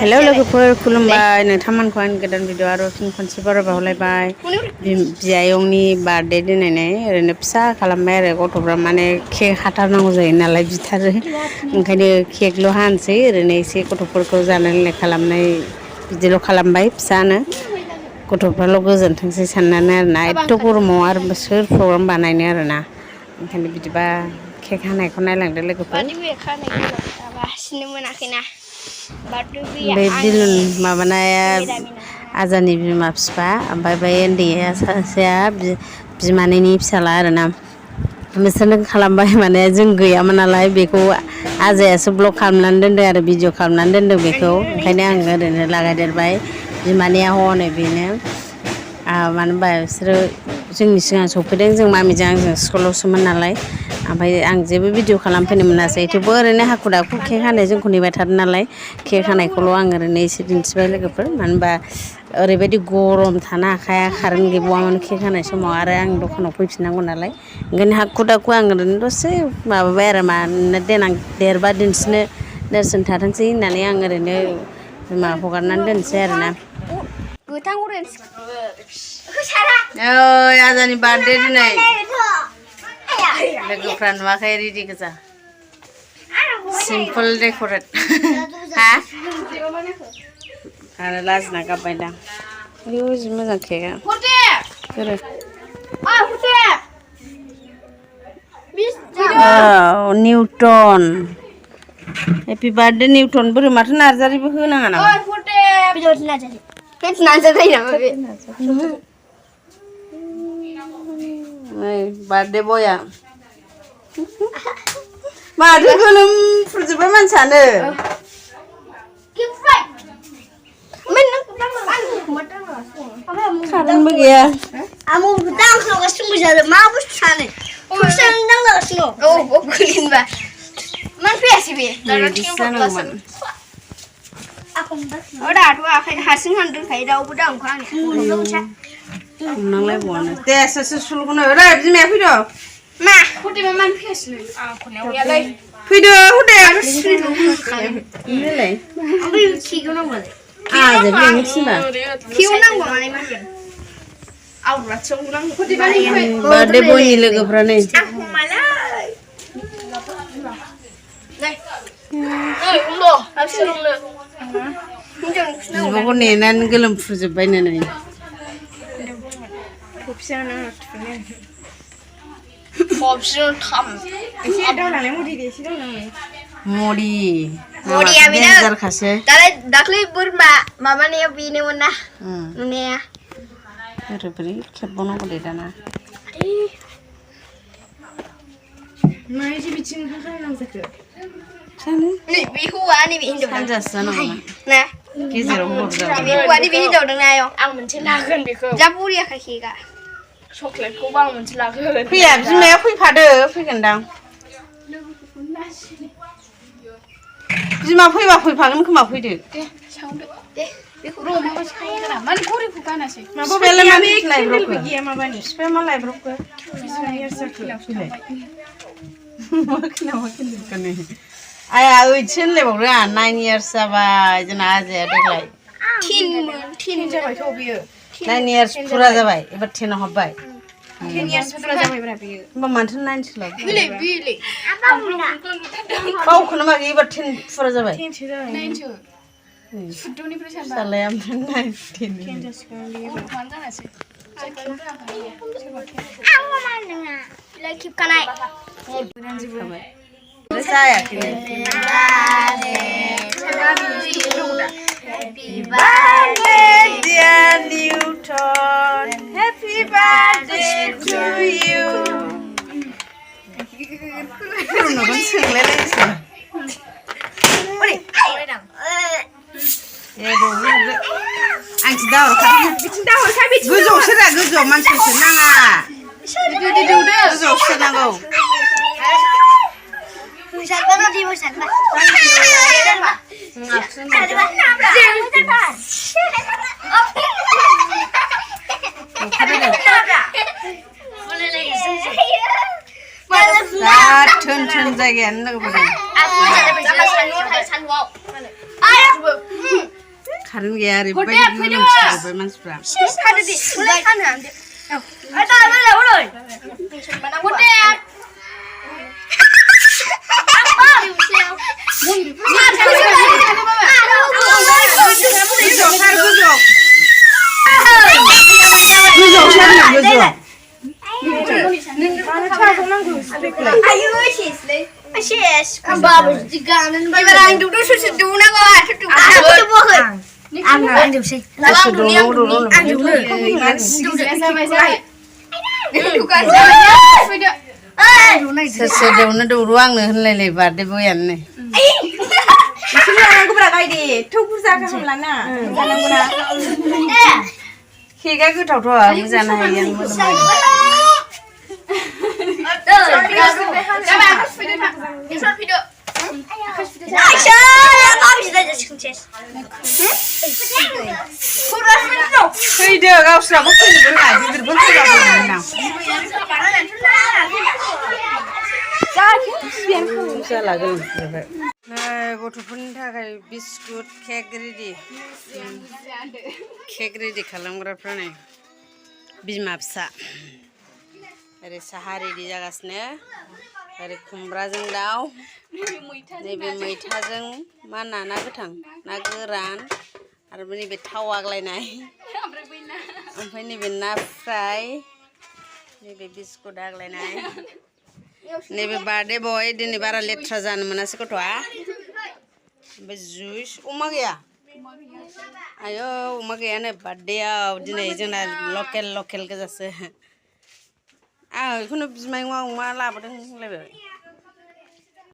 hello लोगोफोर खुलुमबाय नोंथांमोनखौ आं गोदान भिडिअ आरो फिन खनसे बावलायबाय बियायंनि बार्थडे दिनैनाय ओरैनो फिसा खालामबाय आरो गथ'फ्रा माने केक हाथारनांगौ जायो नालाय बिथारो ओंखायनो केकल' हानोसै ओरैनो एसे गथ'फोरखौ जानाय लोंनाय खालामनाय बिदिल' खालामबाय फिसानो गथ'फ्राल' गोजोनथोंसै साननानै आरोना एथ' गरमाव आरो सोर प्रग्राम बानायनो आरोना ओंखायनो बिदिबा केक हानायखौ नायलांदो लोगोफोर बे बिलुन माबानाया आजानि बिमा बिफा ओमफ्राय बे उन्दैया सासेया बिमानैनि फिसाला आरोना बिसोरनो खालामबाय माने जों गैयामोन नालाय बेखौ आजायासो ब्लग खालामनानै दोनदों आरो भिडिअ खालामनानै दोनदों बेखौ ओंखायनो आं ओरैनो लागायदेरबाय बिमानैया हनै बेनो मानो होनबा बिसोरो जोंनि सिगां सफैदों जों मामिजों आंजों स्कुलावसोमोन नालाय ओमफ्राय आं जेबो भिडिअ खालामफैनो मोनासै थेवबो ओरैनो हाखु दाखु केक हानाय जोंखौ नेबाय थादों नालाय केक हानायखौल' आं ओरैनो एसे दिन्थिबाय लोगोफोर मानो होनबा ओरैबायदि गरम थानो हाखाया कारेन्ट गैबावामोन केक हानाय समाव आरो आं दखानाव फैफिननांगौ नालाय ओंखायनो हाखु दाखु आं ओरैनो दसे माबाबाय आरो मानो देनां देरबा दिन्थिनो नेरसोन थाथोंसै होननानै आं ओरैनो हगारनानै दोनसै आरोना ओइ आजानि बार्थडे दिनै लोगोफ्रा नुवाखै रेडि गोजा सिम्पोल डेक'रेट हा आरो लाजिना गाबबायदां आयौ जि मोजां केकआ निउटन हेपि बार्थडे निउटन बोरो माथो नार्जारिबो होनाङा नामा बार्थडे बया माथो गोलोम फुजोब्बाय मानसियानो कारेन्टबो गैया हमनांलायबावानो दे सोर सल'खौनो ओरै बिमाया फैदो मा हटेलाव मानो फैयासै आं खनायावलाय फैदो हटेल नोंलाय ओमफ्राय केकआव नांगौ आजे बेनो थिनबा केकआव नांगौ माने मा आवराथियाव नांगौ बार्थडे बयनि लोगोफ्रा नै बिब'खौ नेनानै गोलोमफ्रुजोब्बायनो नै दाख्लै बोरमा माबानायाव बेनोमोन ना नुनाया बोरै खेबबावनांगौ दे दाना नैबे हौवा नैबे हिनजाव सानजासो जानांगौमोन ना गेजेराव हरजाबाय बे हौवा नैबे हिनजाव दंना आयं आं मोनसे लागोन बेखौ जा बरियाखा केकआ चक्लेटखौबो आं मोनसे लागोन फैया बिमाया फैफादो फैगोनदां बिमा फैबा फैफागोन खोमा फैदो दे सावदो दे बेखौ र' माबा सावगोना माने घरिखौ गानासै माबायालाय मानो लायब्रबखो गैया माबानि बिफाया मा लायब्रबखो आया ओइटसो होनलायबावदों आंहा 9 years जाबाय जोंना आजाया देग्लाय 10 जाबायथ' बियो 9 years फुरा जाबाय एबार 10 आव हाबबाय 10 years फुरा जाबायब्रा बियो होमबा मानोथो 9 सोलाव बिले बावखौनो मागे एबार 10 फुरा जाबाय 10 सो जाबाय 9 सो सुद्दनिफ्राय सानबा सालाया ओमफ्राय 9 10 जासिगोन बियो मानो जानासै आं मानोङा बिलाय खेबखानाय जायाखै Happy birthday dear Newton Happy birthday to you आं गोजौआवसो रा गोजौआव मानसिसो नाङा गोजौआवसो नांगौ थोन जायगायानो लोगोफोर खारेन गैया ओरैबायदि गोलोमसोजोब्बाय मानसिफ्रा सोरदोंनो दौरो आंनो होनलायलाय बार्थडे बयानो केकआ गोथावथ' जानो हायो फैदो गावस्राबो फैनोबो रोङा गिदिरबो गथ'फोरनि थाखाय बिस्कुट केक रेडि खालामग्राफ्रा नै बिमा फिसा ओरै साहा रेडि जागासिनो ओरै खुमब्राजों दाउ नैबे मैथाजों मा ना गोथां ना गोरान आरो नैबे थाव आग्लायनाय ओमफ्राय नैबे ना फ्राय नैबे बिस्कुट आग्लायनाय नैबे बार्थडे बय दिनै बारा लेथ्रा जानो मोनासै गथ'आ ओमफ्राय जुइस अमा गैया आयो अमा गैयानो बार्थडेआव दिनै जोंना लकेल गोजासो आं बेखौनो बिमायं अमा लाबोदों होनलायबाय